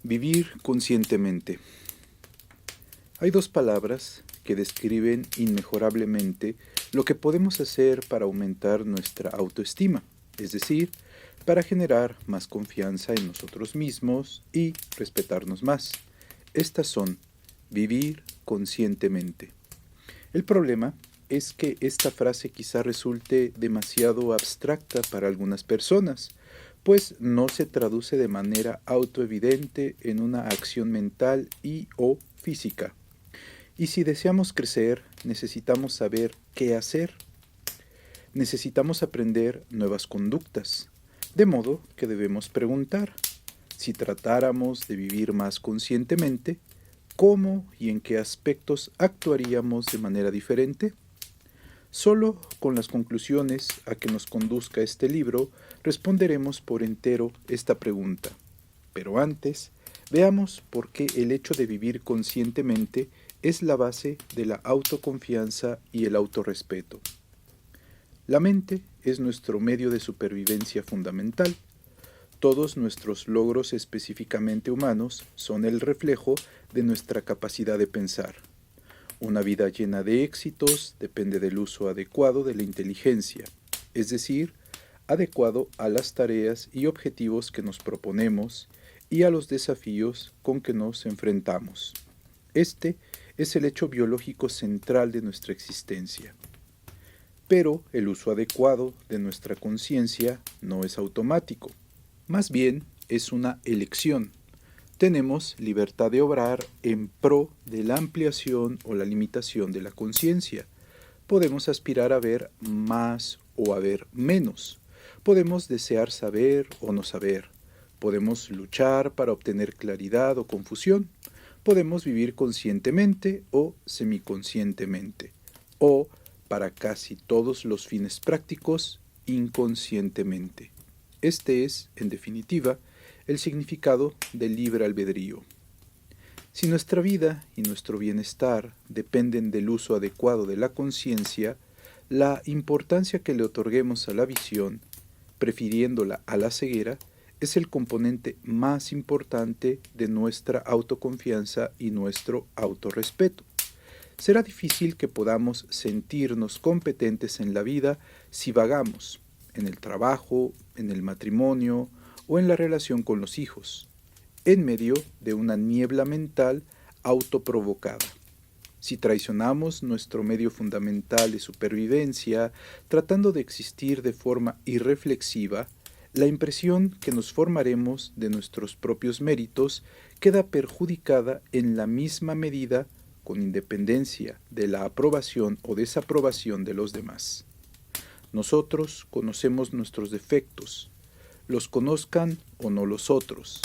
Vivir conscientemente. Hay dos palabras que describen inmejorablemente lo que podemos hacer para aumentar nuestra autoestima, es decir, para generar más confianza en nosotros mismos y respetarnos más. Estas son vivir conscientemente. El problema es que esta frase quizá resulte demasiado abstracta para algunas personas, pues no se traduce de manera autoevidente en una acción mental y o física. Y si deseamos crecer, necesitamos saber qué hacer. Necesitamos aprender nuevas conductas, de modo que debemos preguntar, si tratáramos de vivir más conscientemente, ¿cómo y en qué aspectos actuaríamos de manera diferente? Solo con las conclusiones a que nos conduzca este libro responderemos por entero esta pregunta. Pero antes, veamos por qué el hecho de vivir conscientemente es la base de la autoconfianza y el autorrespeto. La mente es nuestro medio de supervivencia fundamental. Todos nuestros logros específicamente humanos son el reflejo de nuestra capacidad de pensar. Una vida llena de éxitos depende del uso adecuado de la inteligencia, es decir, adecuado a las tareas y objetivos que nos proponemos y a los desafíos con que nos enfrentamos. Este es el hecho biológico central de nuestra existencia. Pero el uso adecuado de nuestra conciencia no es automático, más bien es una elección. Tenemos libertad de obrar en pro de la ampliación o la limitación de la conciencia. Podemos aspirar a ver más o a ver menos. Podemos desear saber o no saber. Podemos luchar para obtener claridad o confusión. Podemos vivir conscientemente o semiconscientemente. O, para casi todos los fines prácticos, inconscientemente. Este es, en definitiva, el significado del libre albedrío. Si nuestra vida y nuestro bienestar dependen del uso adecuado de la conciencia, la importancia que le otorguemos a la visión, prefiriéndola a la ceguera, es el componente más importante de nuestra autoconfianza y nuestro autorrespeto. Será difícil que podamos sentirnos competentes en la vida si vagamos, en el trabajo, en el matrimonio, o en la relación con los hijos, en medio de una niebla mental autoprovocada. Si traicionamos nuestro medio fundamental de supervivencia, tratando de existir de forma irreflexiva, la impresión que nos formaremos de nuestros propios méritos queda perjudicada en la misma medida con independencia de la aprobación o desaprobación de los demás. Nosotros conocemos nuestros defectos, los conozcan o no los otros.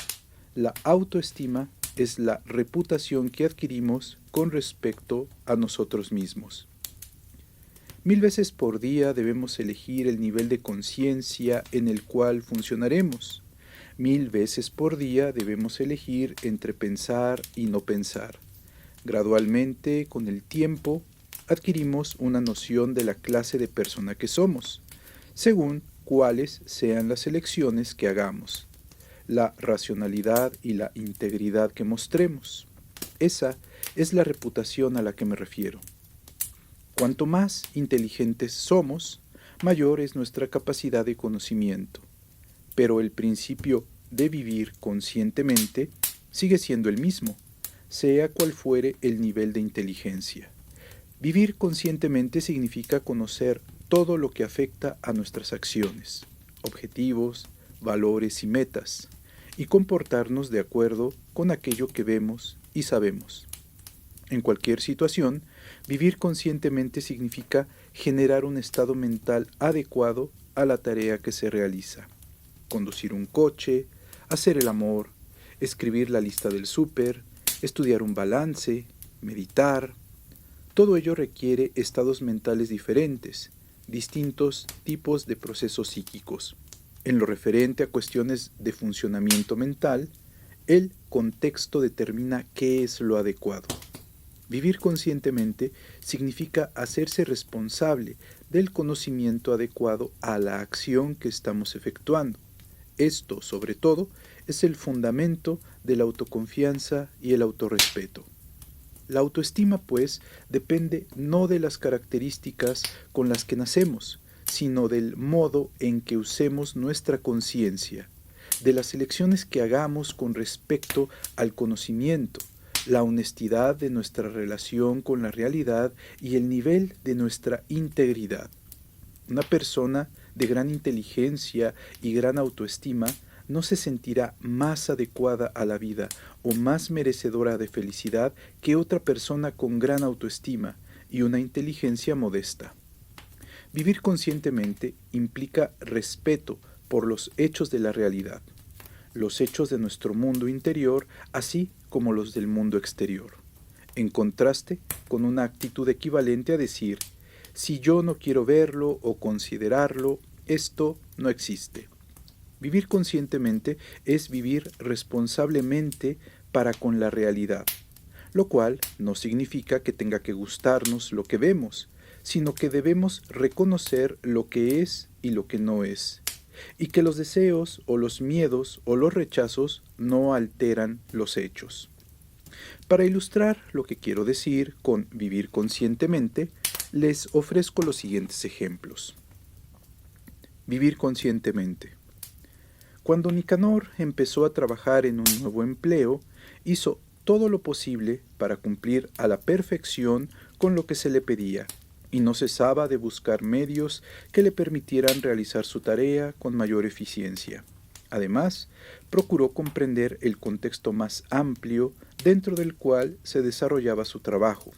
La autoestima es la reputación que adquirimos con respecto a nosotros mismos. 1000 veces por día debemos elegir el nivel de conciencia en el cual funcionaremos. 1000 veces por día debemos elegir entre pensar y no pensar. Gradualmente, con el tiempo, adquirimos una noción de la clase de persona que somos, según cuáles sean las elecciones que hagamos, la racionalidad y la integridad que mostremos. Esa es la reputación a la que me refiero. Cuanto más inteligentes somos, mayor es nuestra capacidad de conocimiento. Pero el principio de vivir conscientemente sigue siendo el mismo, sea cual fuere el nivel de inteligencia. Vivir conscientemente significa conocer todo lo que afecta a nuestras acciones, objetivos, valores y metas, y comportarnos de acuerdo con aquello que vemos y sabemos. En cualquier situación, vivir conscientemente significa generar un estado mental adecuado a la tarea que se realiza. Conducir un coche, hacer el amor, escribir la lista del súper, estudiar un balance, meditar. Todo ello requiere estados mentales diferentes, distintos tipos de procesos psíquicos. En lo referente a cuestiones de funcionamiento mental, el contexto determina qué es lo adecuado. Vivir conscientemente significa hacerse responsable del conocimiento adecuado a la acción que estamos efectuando. Esto, sobre todo, es el fundamento de la autoconfianza y el autorrespeto. La autoestima, pues, depende no de las características con las que nacemos, sino del modo en que usemos nuestra conciencia, de las elecciones que hagamos con respecto al conocimiento, la honestidad de nuestra relación con la realidad y el nivel de nuestra integridad. Una persona de gran inteligencia y gran autoestima no se sentirá más adecuada a la vida o más merecedora de felicidad que otra persona con gran autoestima y una inteligencia modesta. Vivir conscientemente implica respeto por los hechos de la realidad, los hechos de nuestro mundo interior, así como los del mundo exterior, en contraste con una actitud equivalente a decir: si yo no quiero verlo o considerarlo, esto no existe. Vivir conscientemente es vivir responsablemente para con la realidad, lo cual no significa que tenga que gustarnos lo que vemos, sino que debemos reconocer lo que es y lo que no es, y que los deseos o los miedos o los rechazos no alteran los hechos. Para ilustrar lo que quiero decir con vivir conscientemente, les ofrezco los siguientes ejemplos. Vivir conscientemente. Cuando Nicanor empezó a trabajar en un nuevo empleo, hizo todo lo posible para cumplir a la perfección con lo que se le pedía, y no cesaba de buscar medios que le permitieran realizar su tarea con mayor eficiencia. Además, procuró comprender el contexto más amplio dentro del cual se desarrollaba su trabajo,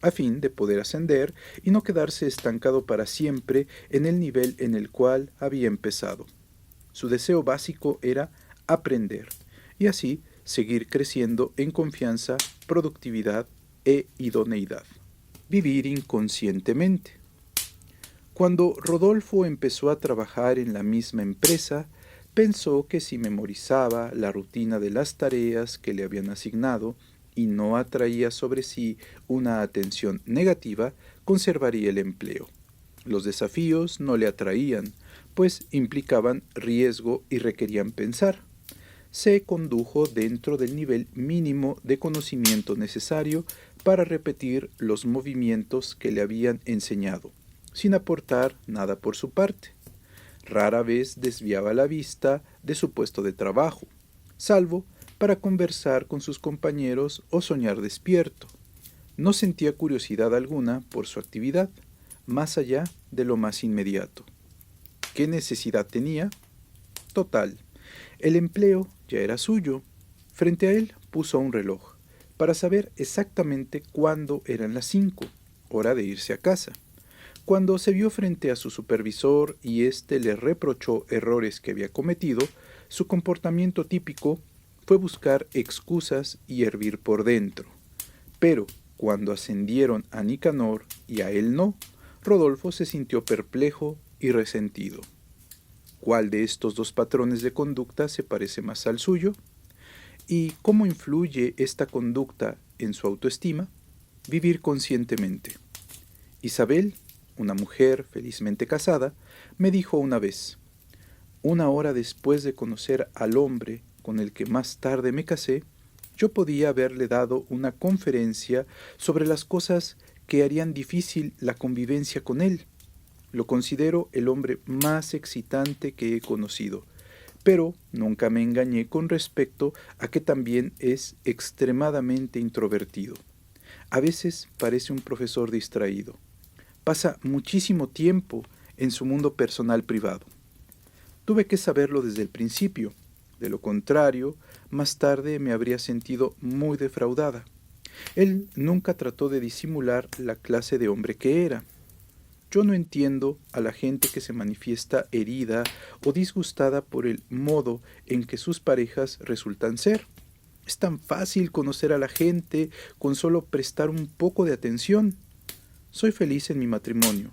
a fin de poder ascender y no quedarse estancado para siempre en el nivel en el cual había empezado. Su deseo básico era aprender y así seguir creciendo en confianza, productividad e idoneidad. Vivir inconscientemente. Cuando Rodolfo empezó a trabajar en la misma empresa, pensó que si memorizaba la rutina de las tareas que le habían asignado y no atraía sobre sí una atención negativa, conservaría el empleo. Los desafíos no le atraían, pues implicaban riesgo y requerían pensar. Se condujo dentro del nivel mínimo de conocimiento necesario para repetir los movimientos que le habían enseñado, sin aportar nada por su parte. Rara vez desviaba la vista de su puesto de trabajo, salvo para conversar con sus compañeros o soñar despierto. No sentía curiosidad alguna por su actividad, más allá de lo más inmediato. ¿Qué necesidad tenía? Total. El empleo ya era suyo. Frente a él puso un reloj, para saber exactamente cuándo eran las 5, hora de irse a casa. Cuando se vio frente a su supervisor y éste le reprochó errores que había cometido, su comportamiento típico fue buscar excusas y hervir por dentro. Pero cuando ascendieron a Nicanor y a él no, Rodolfo se sintió perplejo y resentido. ¿Cuál de estos dos patrones de conducta se parece más al suyo? ¿Y cómo influye esta conducta en su autoestima? Vivir conscientemente. Isabel, una mujer felizmente casada, me dijo una vez: una hora después de conocer al hombre con el que más tarde me casé, yo podía haberle dado una conferencia sobre las cosas que harían difícil la convivencia con él. Lo considero el hombre más excitante que he conocido, pero nunca me engañé con respecto a que también es extremadamente introvertido. A veces parece un profesor distraído. Pasa muchísimo tiempo en su mundo personal privado. Tuve que saberlo desde el principio. De lo contrario, más tarde me habría sentido muy defraudada. Él nunca trató de disimular la clase de hombre que era. Yo no entiendo a la gente que se manifiesta herida o disgustada por el modo en que sus parejas resultan ser. Es tan fácil conocer a la gente con solo prestar un poco de atención. Soy feliz en mi matrimonio,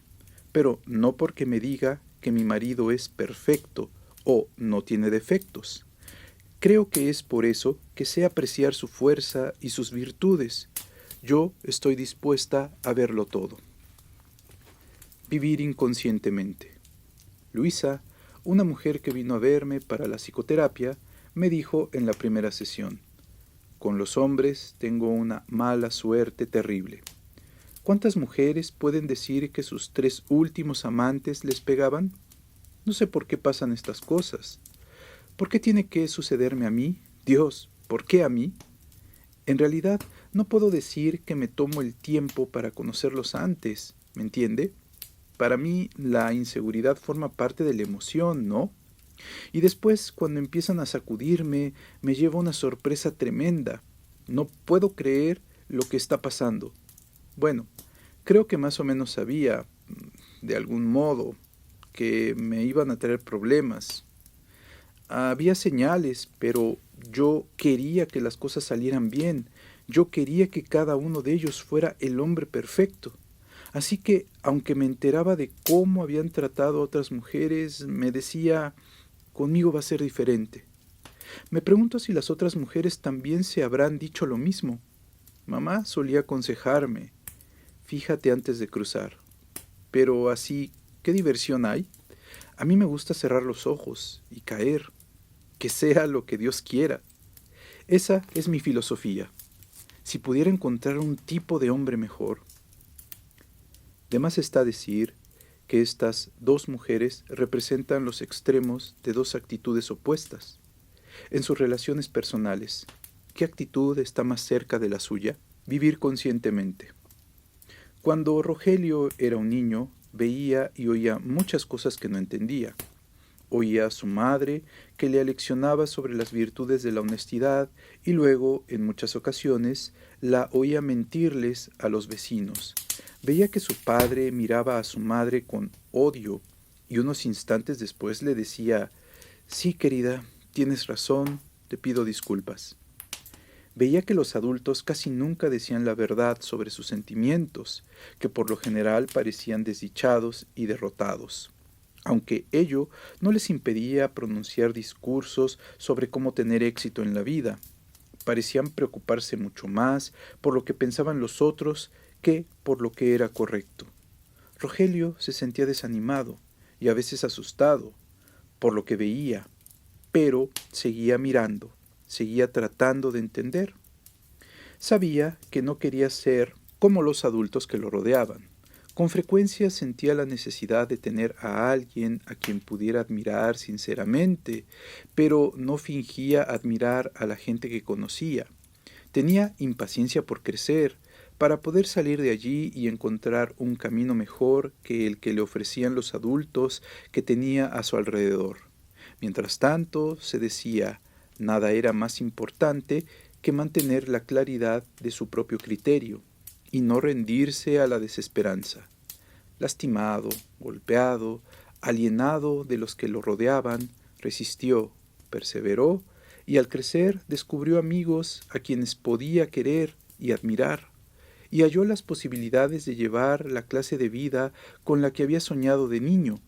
pero no porque me diga que mi marido es perfecto o no tiene defectos. Creo que es por eso que sé apreciar su fuerza y sus virtudes. Yo estoy dispuesta a verlo todo. Vivir inconscientemente. Luisa, una mujer que vino a verme para la psicoterapia, me dijo en la primera sesión. Con los hombres tengo una mala suerte terrible. ¿Cuántas mujeres pueden decir que sus 3 últimos amantes les pegaban? No sé por qué pasan estas cosas. ¿Por qué tiene que sucederme a mí? Dios, ¿por qué a mí? En realidad, no puedo decir que me tomo el tiempo para conocerlos antes, ¿me entiende? Para mí, la inseguridad forma parte de la emoción, ¿no? Y después, cuando empiezan a sacudirme, me lleva una sorpresa tremenda. No puedo creer lo que está pasando. Bueno, creo que más o menos sabía, de algún modo, que me iban a traer problemas. Había señales, pero yo quería que las cosas salieran bien. Yo quería que cada uno de ellos fuera el hombre perfecto. Así que, aunque me enteraba de cómo habían tratado a otras mujeres, me decía, conmigo va a ser diferente. Me pregunto si las otras mujeres también se habrán dicho lo mismo. Mamá solía aconsejarme, fíjate antes de cruzar. Pero así, ¿qué diversión hay? A mí me gusta cerrar los ojos y caer, que sea lo que Dios quiera. Esa es mi filosofía. Si pudiera encontrar un tipo de hombre mejor. De más está decir que estas 2 mujeres representan los extremos de 2 actitudes opuestas. En sus relaciones personales, ¿qué actitud está más cerca de la suya? Vivir conscientemente. Cuando Rogelio era un niño, veía y oía muchas cosas que no entendía. Oía a su madre, que le aleccionaba sobre las virtudes de la honestidad, y luego, en muchas ocasiones, la oía mentirles a los vecinos. Veía que su padre miraba a su madre con odio, y unos instantes después le decía, sí, querida, tienes razón, te pido disculpas. Veía que los adultos casi nunca decían la verdad sobre sus sentimientos, que por lo general parecían desdichados y derrotados, aunque ello no les impedía pronunciar discursos sobre cómo tener éxito en la vida. Parecían preocuparse mucho más por lo que pensaban los otros que por lo que era correcto. Rogelio se sentía desanimado y a veces asustado por lo que veía, pero seguía mirando, seguía tratando de entender. Sabía que no quería ser como los adultos que lo rodeaban. Con frecuencia sentía la necesidad de tener a alguien a quien pudiera admirar sinceramente, pero no fingía admirar a la gente que conocía. Tenía impaciencia por crecer, para poder salir de allí y encontrar un camino mejor que el que le ofrecían los adultos que tenía a su alrededor. Mientras tanto, se decía, nada era más importante que mantener la claridad de su propio criterio y no rendirse a la desesperanza. Lastimado, golpeado, alienado de los que lo rodeaban, resistió, perseveró y al crecer descubrió amigos a quienes podía querer y admirar, y halló las posibilidades de llevar la clase de vida con la que había soñado de niño,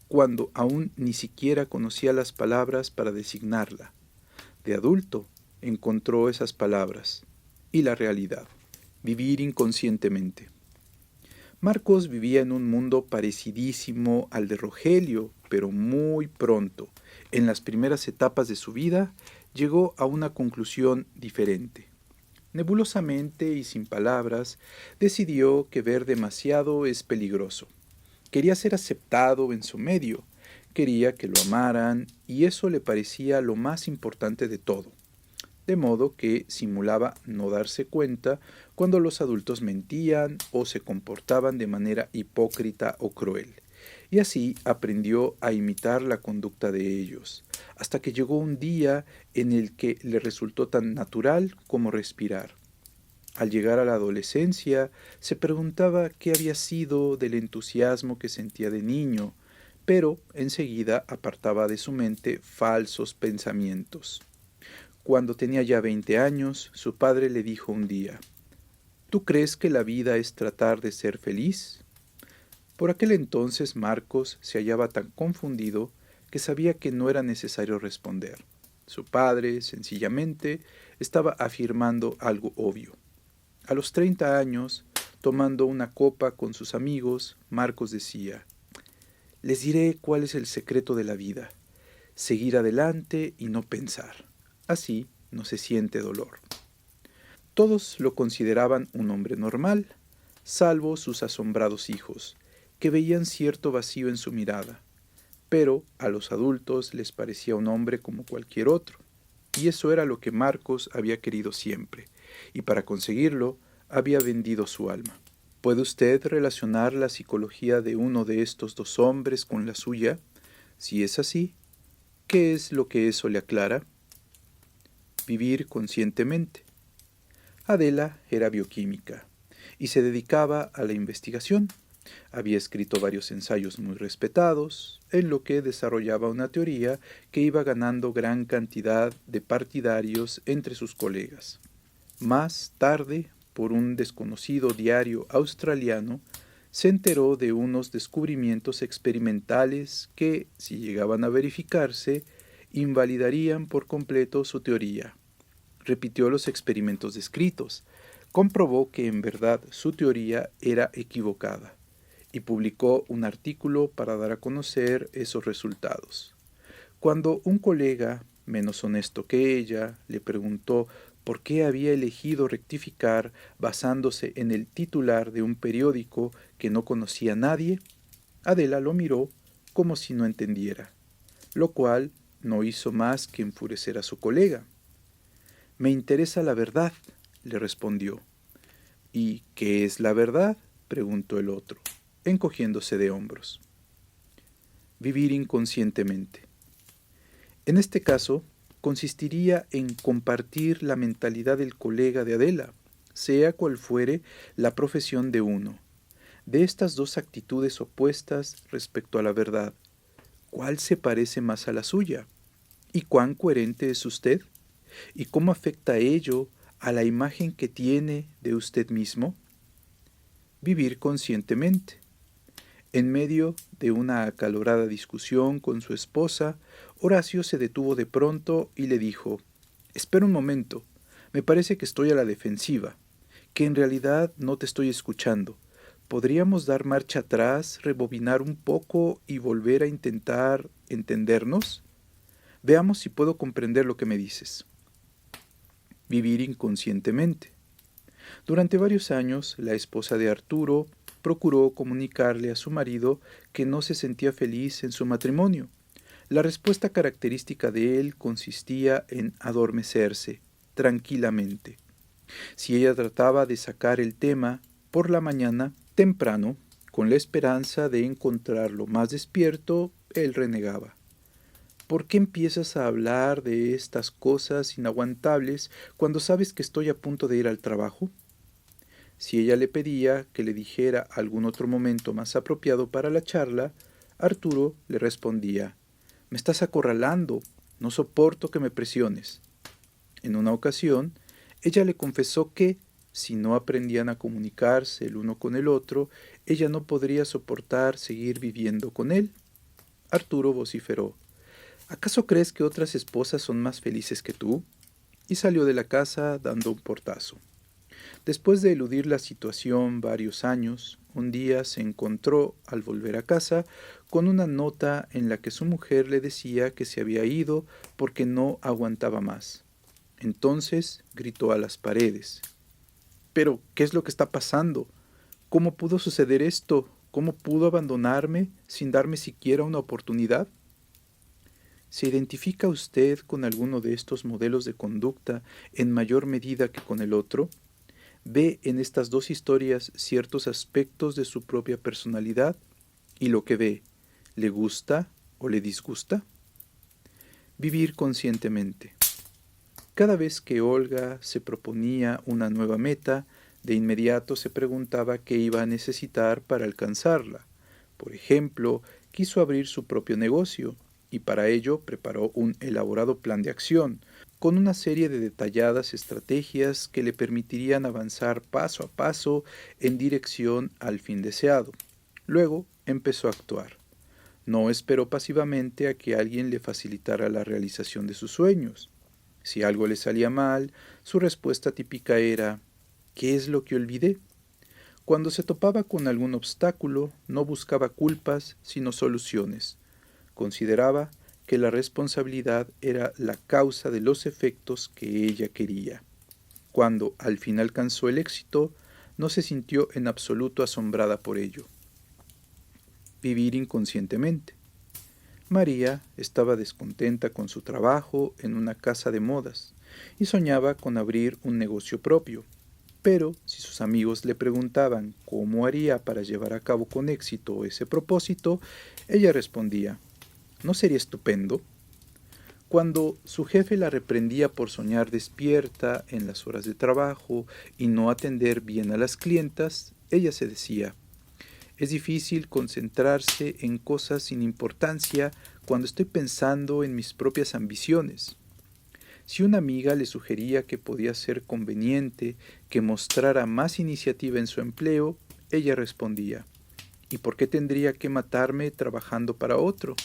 cuando aún ni siquiera conocía las palabras para designarla. De adulto encontró esas palabras y la realidad. Vivir inconscientemente. Marcos vivía en un mundo parecidísimo al de Rogelio, pero muy pronto, en las primeras etapas de su vida, llegó a una conclusión diferente. Nebulosamente y sin palabras, decidió que ver demasiado es peligroso. Quería ser aceptado en su medio, quería que lo amaran, y eso le parecía lo más importante de todo. De modo que simulaba no darse cuenta cuando los adultos mentían o se comportaban de manera hipócrita o cruel, y así aprendió a imitar la conducta de ellos, hasta que llegó un día en el que le resultó tan natural como respirar. Al llegar a la adolescencia, se preguntaba qué había sido del entusiasmo que sentía de niño, pero enseguida apartaba de su mente falsos pensamientos. Cuando tenía ya 20 años, su padre le dijo un día, ¿tú crees que la vida es tratar de ser feliz? Por aquel entonces Marcos se hallaba tan confundido que sabía que no era necesario responder. Su padre, sencillamente, estaba afirmando algo obvio. A los 30 años, tomando una copa con sus amigos, Marcos decía, les diré cuál es el secreto de la vida, seguir adelante y no pensar. Así no se siente dolor. Todos lo consideraban un hombre normal, salvo sus asombrados hijos, que veían cierto vacío en su mirada, pero a los adultos les parecía un hombre como cualquier otro, y eso era lo que Marcos había querido siempre, y para conseguirlo había vendido su alma. ¿Puede usted relacionar la psicología de uno de estos dos hombres con la suya? Si es así, ¿qué es lo que eso le aclara? Vivir conscientemente. Adela era bioquímica y se dedicaba a la investigación. Había escrito varios ensayos muy respetados, en lo que desarrollaba una teoría que iba ganando gran cantidad de partidarios entre sus colegas. Más tarde, por un desconocido diario australiano, se enteró de unos descubrimientos experimentales que, si llegaban a verificarse, invalidarían por completo su teoría. Repitió los experimentos descritos, comprobó que en verdad su teoría era equivocada y publicó un artículo para dar a conocer esos resultados. Cuando un colega, menos honesto que ella, le preguntó por qué había elegido rectificar basándose en el titular de un periódico que no conocía a nadie, Adela lo miró como si no entendiera, lo cual no hizo más que enfurecer a su colega. Me interesa la verdad, le respondió. ¿Y qué es la verdad?, preguntó el otro, encogiéndose de hombros. Vivir inconscientemente. En este caso, consistiría en compartir la mentalidad del colega de Adela, sea cual fuere la profesión de uno. De estas dos actitudes opuestas respecto a la verdad, ¿cuál se parece más a la suya? ¿Y cuán coherente es usted? ¿Y cómo afecta ello a la imagen que tiene de usted mismo? Vivir conscientemente. En medio de una acalorada discusión con su esposa, Horacio se detuvo de pronto y le dijo: «Espera un momento, me parece que estoy a la defensiva, que en realidad no te estoy escuchando. ¿Podríamos dar marcha atrás, rebobinar un poco y volver a intentar entendernos? Veamos si puedo comprender lo que me dices». Vivir inconscientemente. Durante varios años, la esposa de Arturo procuró comunicarle a su marido que no se sentía feliz en su matrimonio. La respuesta característica de él consistía en adormecerse tranquilamente. Si ella trataba de sacar el tema por la mañana temprano, con la esperanza de encontrarlo más despierto, él renegaba. ¿Por qué empiezas a hablar de estas cosas inaguantables cuando sabes que estoy a punto de ir al trabajo? Si ella le pedía que le dijera algún otro momento más apropiado para la charla, Arturo le respondía: «Me estás acorralando, no soporto que me presiones». En una ocasión, ella le confesó que, si no aprendían a comunicarse el uno con el otro, ella no podría soportar seguir viviendo con él. Arturo vociferó: «¿Acaso crees que otras esposas son más felices que tú?», y salió de la casa dando un portazo. Después de eludir la situación varios años, un día se encontró, al volver a casa, con una nota en la que su mujer le decía que se había ido porque no aguantaba más. Entonces gritó a las paredes: «¿Pero qué es lo que está pasando? ¿Cómo pudo suceder esto? ¿Cómo pudo abandonarme sin darme siquiera una oportunidad?». ¿Se identifica usted con alguno de estos modelos de conducta en mayor medida que con el otro? ¿Ve en estas dos historias ciertos aspectos de su propia personalidad? ¿Y lo que ve, le gusta o le disgusta? Vivir conscientemente. Cada vez que Olga se proponía una nueva meta, de inmediato se preguntaba qué iba a necesitar para alcanzarla. Por ejemplo, quiso abrir su propio negocio y para ello preparó un elaborado plan de acción, con una serie de detalladas estrategias que le permitirían avanzar paso a paso en dirección al fin deseado. Luego empezó a actuar. No esperó pasivamente a que alguien le facilitara la realización de sus sueños. Si algo le salía mal, su respuesta típica era: «¿Qué es lo que olvidé?». Cuando se topaba con algún obstáculo, no buscaba culpas, sino soluciones. Consideraba que la responsabilidad era la causa de los efectos que ella quería. Cuando al fin alcanzó el éxito, no se sintió en absoluto asombrada por ello. Vivir inconscientemente. María estaba descontenta con su trabajo en una casa de modas y soñaba con abrir un negocio propio. Pero si sus amigos le preguntaban cómo haría para llevar a cabo con éxito ese propósito, ella respondía: ¿no sería estupendo? Cuando su jefe la reprendía por soñar despierta en las horas de trabajo y no atender bien a las clientas, ella se decía: es difícil concentrarse en cosas sin importancia cuando estoy pensando en mis propias ambiciones. Si una amiga le sugería que podía ser conveniente que mostrara más iniciativa en su empleo, ella respondía: ¿y por qué tendría que matarme trabajando para otro?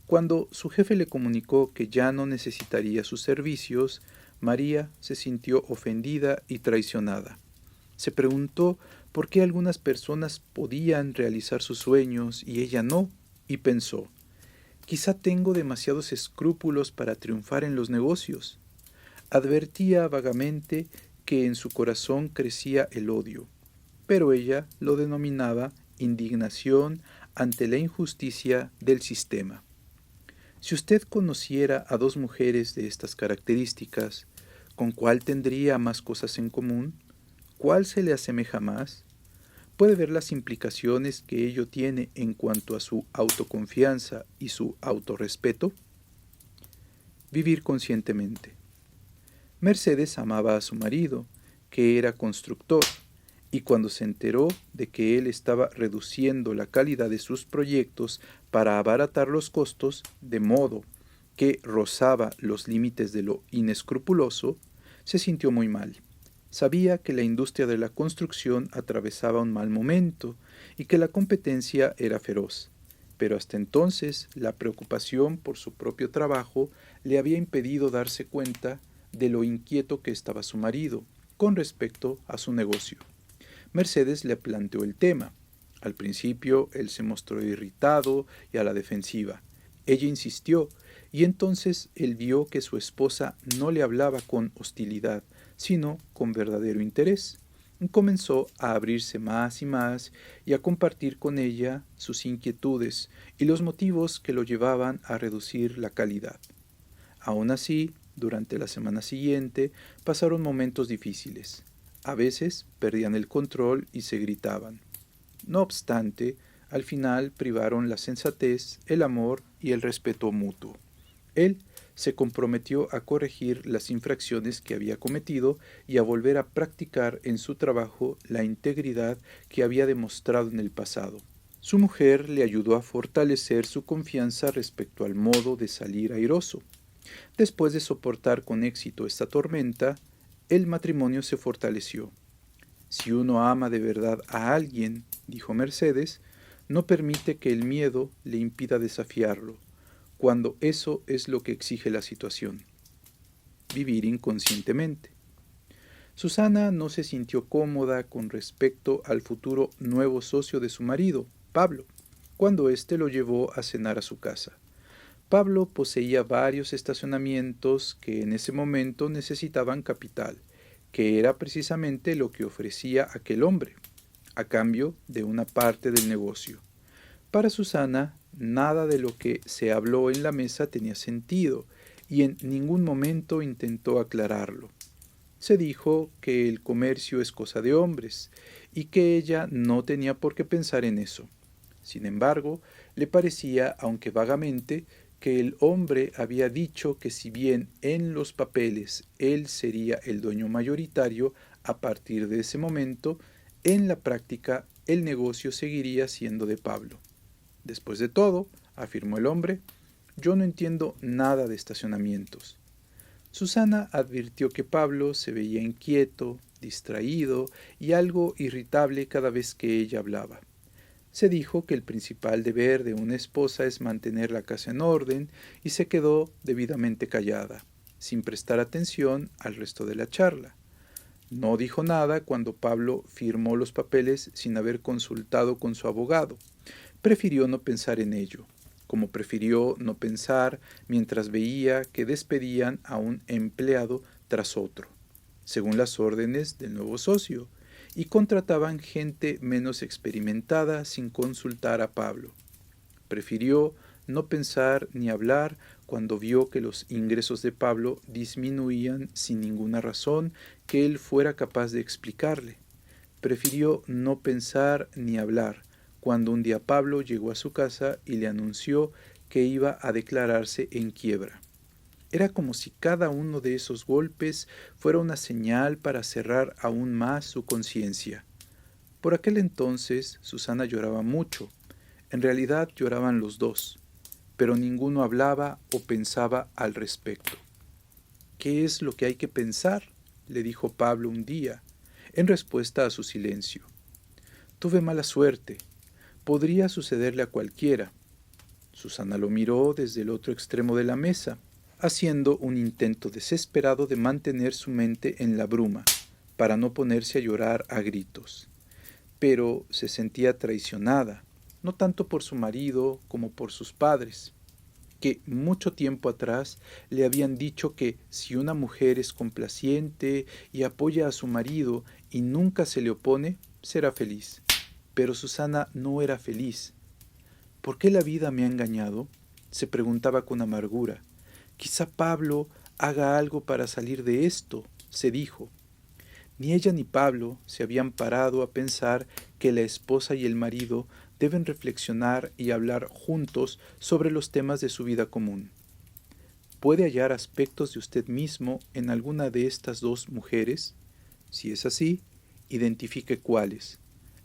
Cuando su jefe le comunicó que ya no necesitaría sus servicios, María se sintió ofendida y traicionada. Se preguntó por qué algunas personas podían realizar sus sueños y ella no, y pensó: quizá tengo demasiados escrúpulos para triunfar en los negocios. Advertía vagamente que en su corazón crecía el odio, pero ella lo denominaba indignación ante la injusticia del sistema. Si usted conociera a dos mujeres de estas características, ¿con cuál tendría más cosas en común? ¿Cuál se le asemeja más? Puede ver las implicaciones que ello tiene en cuanto a su autoconfianza y su autorrespeto. Vivir conscientemente. Mercedes amaba a su marido, que era constructor, y cuando se enteró de que él estaba reduciendo la calidad de sus proyectos para abaratar los costos, de modo que rozaba los límites de lo inescrupuloso, se sintió muy mal. Sabía que la industria de la construcción atravesaba un mal momento y que la competencia era feroz, pero hasta entonces la preocupación por su propio trabajo le había impedido darse cuenta de lo inquieto que estaba su marido con respecto a su negocio. Mercedes le planteó el tema. Al principio él se mostró irritado y a la defensiva. Ella insistió, y entonces él vio que su esposa no le hablaba con hostilidad, sino con verdadero interés. Comenzó a abrirse más y más y a compartir con ella sus inquietudes y los motivos que lo llevaban a reducir la calidad. Aún así, durante la semana siguiente pasaron momentos difíciles. A veces perdían el control y se gritaban. No obstante, al final privaron la sensatez, el amor y el respeto mutuo. Él se comprometió a corregir las infracciones que había cometido y a volver a practicar en su trabajo la integridad que había demostrado en el pasado. Su mujer le ayudó a fortalecer su confianza respecto al modo de salir airoso. Después de soportar con éxito esta tormenta, el matrimonio se fortaleció. Si uno ama de verdad a alguien, dijo Mercedes, no permite que el miedo le impida desafiarlo, cuando eso es lo que exige la situación. Vivir inconscientemente. Susana no se sintió cómoda con respecto al futuro nuevo socio de su marido, Pablo, cuando éste lo llevó a cenar a su casa. Pablo poseía varios estacionamientos que en ese momento necesitaban capital, que era precisamente lo que ofrecía aquel hombre, a cambio de una parte del negocio. Para Susana, nada de lo que se habló en la mesa tenía sentido, y en ningún momento intentó aclararlo. Se dijo que el comercio es cosa de hombres, y que ella no tenía por qué pensar en eso. Sin embargo, le parecía, aunque vagamente, que el hombre había dicho que si bien en los papeles él sería el dueño mayoritario, a partir de ese momento, en la práctica el negocio seguiría siendo de Pablo. Después de todo, afirmó el hombre, yo no entiendo nada de estacionamientos. Susana advirtió que Pablo se veía inquieto, distraído y algo irritable cada vez que ella hablaba. Se dijo que el principal deber de una esposa es mantener la casa en orden y se quedó debidamente callada, sin prestar atención al resto de la charla. No dijo nada cuando Pablo firmó los papeles sin haber consultado con su abogado. Prefirió no pensar en ello. como prefirió no pensar mientras veía que despedían a un empleado tras otro, según las órdenes del nuevo socio, y contrataban gente menos experimentada sin consultar a Pablo. Prefirió no pensar ni hablar cuando vio que los ingresos de Pablo disminuían sin ninguna razón que él fuera capaz de explicarle. Prefirió no pensar ni hablar cuando un día Pablo llegó a su casa y le anunció que iba a declararse en quiebra. Era como si cada uno de esos golpes fuera una señal para cerrar aún más su conciencia. Por aquel entonces Susana lloraba mucho. En realidad lloraban los dos, pero ninguno hablaba o pensaba al respecto. ¿Qué es lo que hay que pensar?, le dijo Pablo un día, en respuesta a su silencio. Tuve mala suerte. Podría sucederle a cualquiera. Susana lo miró desde el otro extremo de la mesa, haciendo un intento desesperado de mantener su mente en la bruma, para no ponerse a llorar a gritos. Pero se sentía traicionada, no tanto por su marido como por sus padres, que mucho tiempo atrás le habían dicho que si una mujer es complaciente y apoya a su marido y nunca se le opone, será feliz. Pero Susana no era feliz. ¿Por qué la vida me ha engañado?, se preguntaba con amargura. Quizá Pablo haga algo para salir de esto, se dijo. Ni ella ni Pablo se habían parado a pensar que la esposa y el marido deben reflexionar y hablar juntos sobre los temas de su vida común. ¿Puede hallar aspectos de usted mismo en alguna de estas dos mujeres? Si es así, identifique cuáles.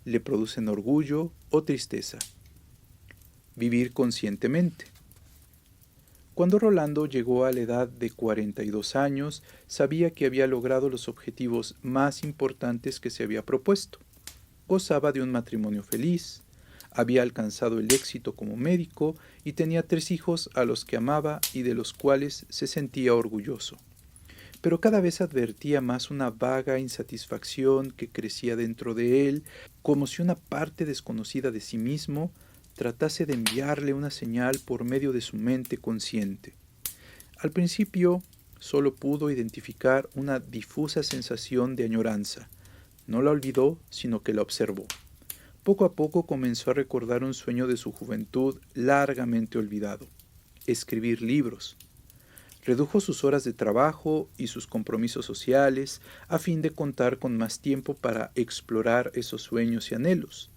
¿Le producen orgullo o tristeza? Vivir conscientemente. Cuando Rolando llegó a la edad de 42 años, sabía que había logrado los objetivos más importantes que se había propuesto. Gozaba de un matrimonio feliz, había alcanzado el éxito como médico y tenía 3 hijos a los que amaba y de los cuales se sentía orgulloso. Pero cada vez advertía más una vaga insatisfacción que crecía dentro de él, como si una parte desconocida de sí mismo tratase de enviarle una señal por medio de su mente consciente. Al principio solo pudo identificar una difusa sensación de añoranza. No la olvidó, sino que la observó. Poco a poco comenzó a recordar un sueño de su juventud largamente olvidado: escribir libros. Redujo sus horas de trabajo y sus compromisos sociales a fin de contar con más tiempo para explorar esos sueños y anhelos.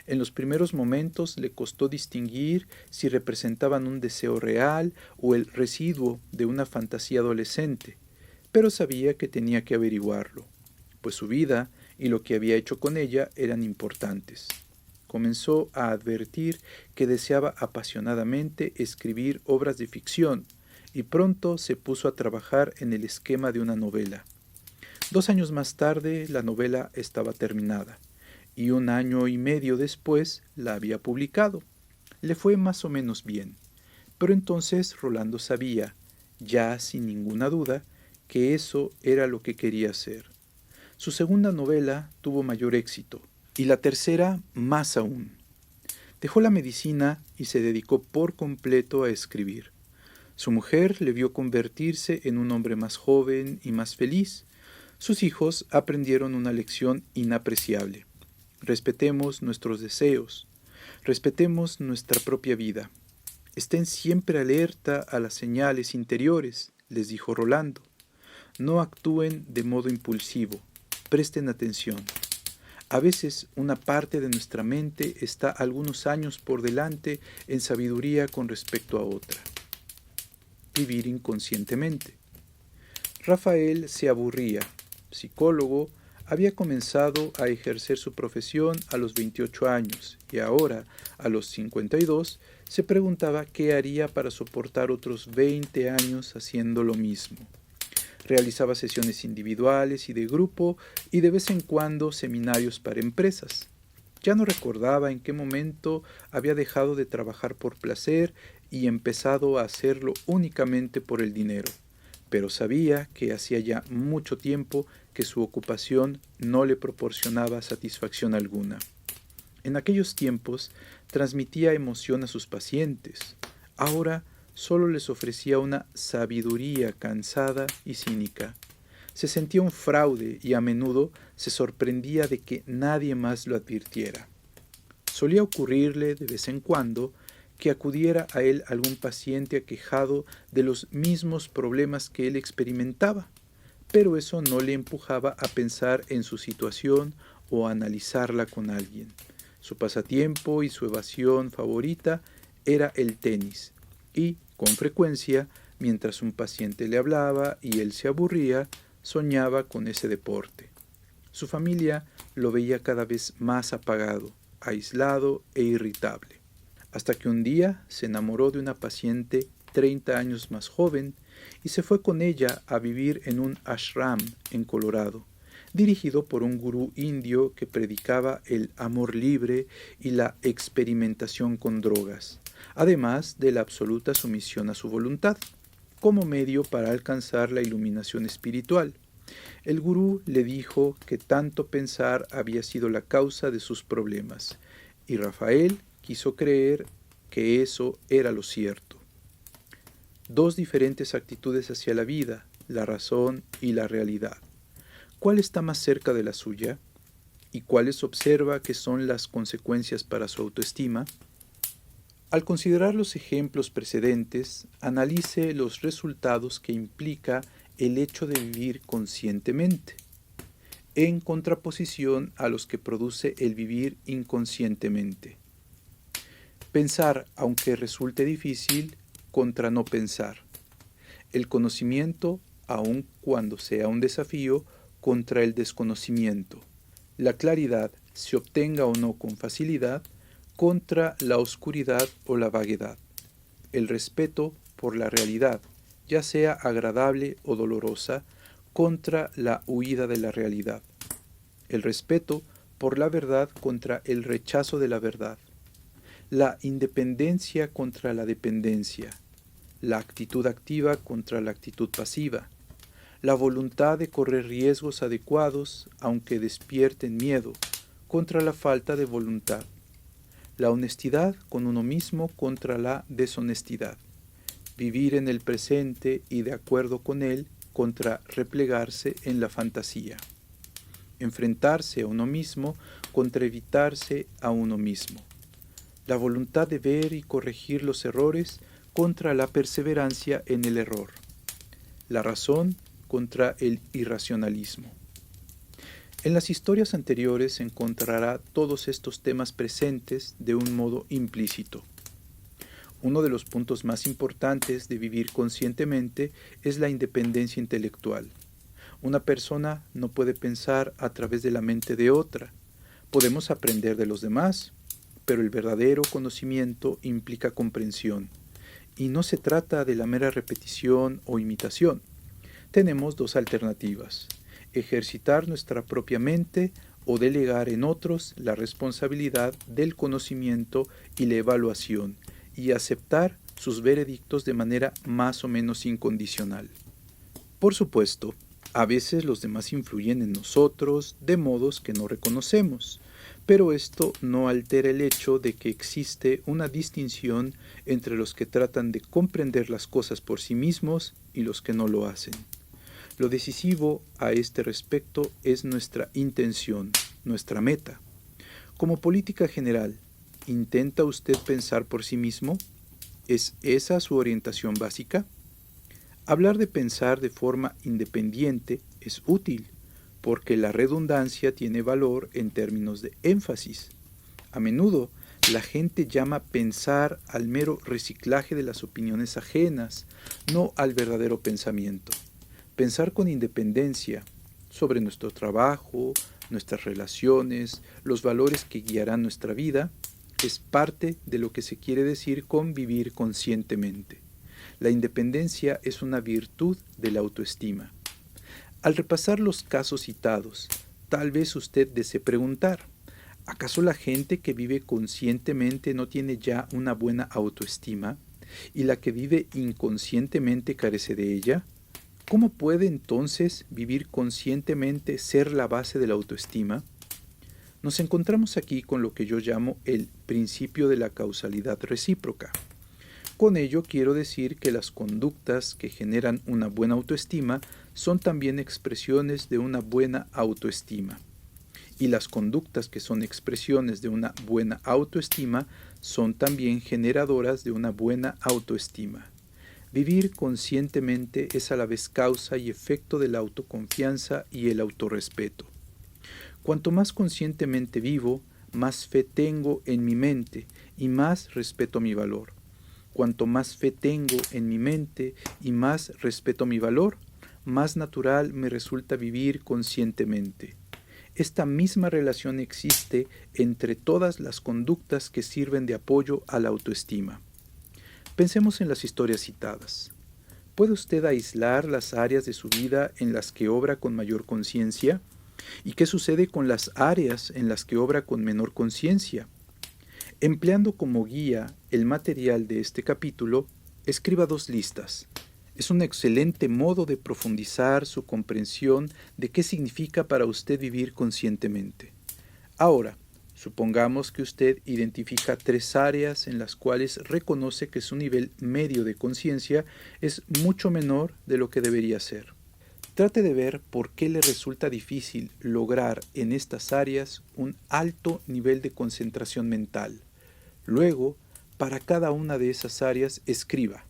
En los primeros momentos le costó distinguir si representaban un deseo real o el residuo de una fantasía adolescente, pero sabía que tenía que averiguarlo, pues su vida y lo que había hecho con ella eran importantes. Comenzó a advertir que deseaba apasionadamente escribir obras de ficción y pronto se puso a trabajar en el esquema de una novela. 2 años más tarde la novela estaba terminada y 1 año y medio después la había publicado. Le fue más o menos bien, pero entonces Rolando sabía, ya sin ninguna duda, que eso era lo que quería hacer. Su segunda novela tuvo mayor éxito, y la tercera más aún. Dejó la medicina y se dedicó por completo a escribir. Su mujer le vio convertirse en un hombre más joven y más feliz. Sus hijos aprendieron una lección inapreciable. Respetemos nuestros deseos, respetemos nuestra propia vida. Estén siempre alerta a las señales interiores, les dijo Rolando. No actúen de modo impulsivo, presten atención. A veces una parte de nuestra mente está algunos años por delante en sabiduría con respecto a otra. Vivir inconscientemente. Rafael se aburría, psicólogo. Había comenzado a ejercer su profesión a los 28 años y ahora, a los 52, se preguntaba qué haría para soportar otros 20 años haciendo lo mismo. Realizaba sesiones individuales y de grupo y de vez en cuando seminarios para empresas. Ya no recordaba en qué momento había dejado de trabajar por placer y empezado a hacerlo únicamente por el dinero, pero sabía que hacía ya mucho tiempo que su ocupación no le proporcionaba satisfacción alguna. En aquellos tiempos transmitía emoción a sus pacientes, Ahora solo les ofrecía una sabiduría cansada y cínica. Se sentía un fraude y a menudo se sorprendía de que nadie más lo advirtiera. Solía ocurrirle de vez en cuando que acudiera a él algún paciente aquejado de los mismos problemas que él experimentaba, pero eso no le empujaba a pensar en su situación o a analizarla con alguien. Su pasatiempo y su evasión favorita era el tenis, y, con frecuencia, mientras un paciente le hablaba y él se aburría, soñaba con ese deporte. Su familia lo veía cada vez más apagado, aislado e irritable, hasta que un día se enamoró de una paciente 30 años más joven y se fue con ella a vivir en un ashram en Colorado, dirigido por un gurú indio que predicaba el amor libre y la experimentación con drogas, además de la absoluta sumisión a su voluntad, como medio para alcanzar la iluminación espiritual. El gurú le dijo que tanto pensar había sido la causa de sus problemas, y Rafael quiso creer que eso era lo cierto. Dos diferentes actitudes hacia la vida, la razón y la realidad. ¿Cuál está más cerca de la suya? ¿Y cuáles observa que son las consecuencias para su autoestima? Al considerar los ejemplos precedentes, analice los resultados que implica el hecho de vivir conscientemente, en contraposición a los que produce el vivir inconscientemente. Pensar, aunque resulte difícil, contra no pensar. El conocimiento, aun cuando sea un desafío, contra el desconocimiento. La claridad, se obtenga o no con facilidad, contra la oscuridad o la vaguedad. El respeto por la realidad, ya sea agradable o dolorosa, contra la huida de la realidad. El respeto por la verdad contra el rechazo de la verdad. La independencia contra la dependencia. La actitud activa contra la actitud pasiva. La voluntad de correr riesgos adecuados, aunque despierten miedo, contra la falta de voluntad. La honestidad con uno mismo contra la deshonestidad. Vivir en el presente y de acuerdo con él contra replegarse en la fantasía. Enfrentarse a uno mismo contra evitarse a uno mismo. La voluntad de ver y corregir los errores contra la perseverancia en el error. La razón contra el irracionalismo. En las historias anteriores encontrará todos estos temas presentes de un modo implícito. Uno de los puntos más importantes de vivir conscientemente es la independencia intelectual. Una persona no puede pensar a través de la mente de otra. Podemos aprender de los demás, pero el verdadero conocimiento implica comprensión. Y no se trata de la mera repetición o imitación. Tenemos dos alternativas: ejercitar nuestra propia mente o delegar en otros la responsabilidad del conocimiento y la evaluación, y aceptar sus veredictos de manera más o menos incondicional. Por supuesto, a veces los demás influyen en nosotros de modos que no reconocemos, pero esto no altera el hecho de que existe una distinción entre los que tratan de comprender las cosas por sí mismos y los que no lo hacen. Lo decisivo a este respecto es nuestra intención, nuestra meta. Como política general, ¿intenta usted pensar por sí mismo? ¿Es esa su orientación básica? Hablar de pensar de forma independiente es útil, porque la redundancia tiene valor en términos de énfasis. A menudo, la gente llama pensar al mero reciclaje de las opiniones ajenas, no al verdadero pensamiento. Pensar con independencia sobre nuestro trabajo, nuestras relaciones, los valores que guiarán nuestra vida, es parte de lo que se quiere decir con vivir conscientemente. La independencia es una virtud de la autoestima. Al repasar los casos citados, tal vez usted desee preguntar: ¿acaso la gente que vive conscientemente no tiene ya una buena autoestima y la que vive inconscientemente carece de ella? ¿Cómo puede entonces vivir conscientemente ser la base de la autoestima? Nos encontramos aquí con lo que yo llamo el principio de la causalidad recíproca. Con ello quiero decir que las conductas que generan una buena autoestima son también expresiones de una buena autoestima. Y las conductas que son expresiones de una buena autoestima son también generadoras de una buena autoestima. Vivir conscientemente es a la vez causa y efecto de la autoconfianza y el autorrespeto. Cuanto más conscientemente vivo, más fe tengo en mi mente y más respeto mi valor. Cuanto más fe tengo en mi mente y más respeto mi valor, más natural me resulta vivir conscientemente. Esta misma relación existe entre todas las conductas que sirven de apoyo a la autoestima. Pensemos en las historias citadas. ¿Puede usted aislar las áreas de su vida en las que obra con mayor conciencia? ¿Y qué sucede con las áreas en las que obra con menor conciencia? Empleando como guía el material de este capítulo, escriba 2 listas. Es un excelente modo de profundizar su comprensión de qué significa para usted vivir conscientemente. Ahora, supongamos que usted identifica 3 áreas en las cuales reconoce que su nivel medio de conciencia es mucho menor de lo que debería ser. Trate de ver por qué le resulta difícil lograr en estas áreas un alto nivel de concentración mental. Luego, para cada una de esas áreas, escriba: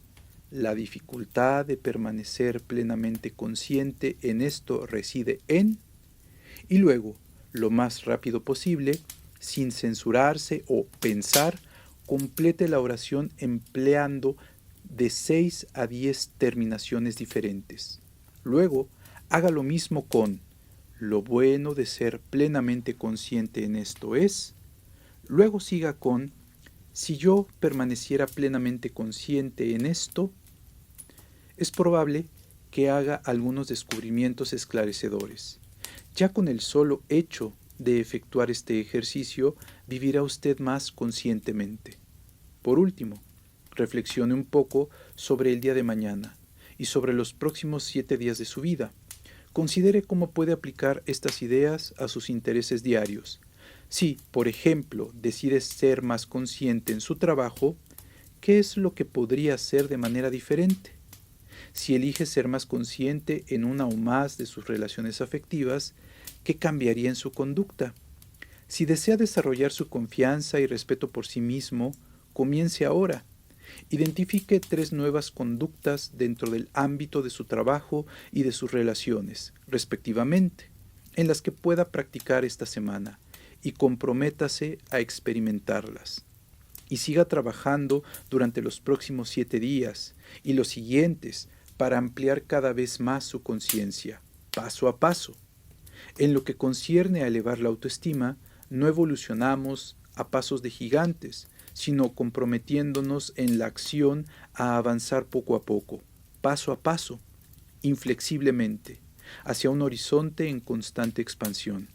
la dificultad de permanecer plenamente consciente en esto reside en... Y luego, lo más rápido posible, sin censurarse o pensar, complete la oración empleando de 6 a 10 terminaciones diferentes. Luego, haga lo mismo con lo bueno de ser plenamente consciente en esto es. Luego siga con si yo permaneciera plenamente consciente en esto. Es probable que haga algunos descubrimientos esclarecedores. Ya con el solo hecho de efectuar este ejercicio, vivirá usted más conscientemente. Por último, reflexione un poco sobre el día de mañana y sobre los próximos 7 días de su vida. Considere cómo puede aplicar estas ideas a sus intereses diarios. Si, por ejemplo, decide ser más consciente en su trabajo, ¿qué es lo que podría hacer de manera diferente? Si elige ser más consciente en una o más de sus relaciones afectivas, ¿qué cambiaría en su conducta? Si desea desarrollar su confianza y respeto por sí mismo, comience ahora. Identifique 3 nuevas conductas dentro del ámbito de su trabajo y de sus relaciones, respectivamente, en las que pueda practicar esta semana, y comprométase a experimentarlas. Y siga trabajando durante los próximos 7 días y los siguientes para ampliar cada vez más su conciencia, paso a paso. En lo que concierne a elevar la autoestima, no evolucionamos a pasos de gigantes, sino comprometiéndonos en la acción a avanzar poco a poco, paso a paso, inflexiblemente, hacia un horizonte en constante expansión.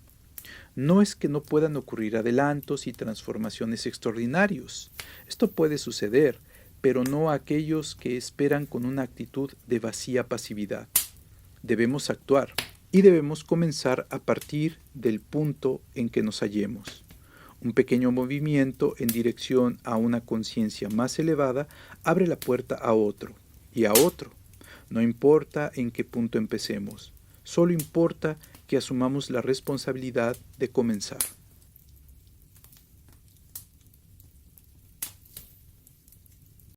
No es que no puedan ocurrir adelantos y transformaciones extraordinarios. Esto puede suceder, pero no a aquellos que esperan con una actitud de vacía pasividad. Debemos actuar y debemos comenzar a partir del punto en que nos hallemos. Un pequeño movimiento en dirección a una conciencia más elevada abre la puerta a otro y a otro. No importa en qué punto empecemos, solo importa que asumamos la responsabilidad de comenzar.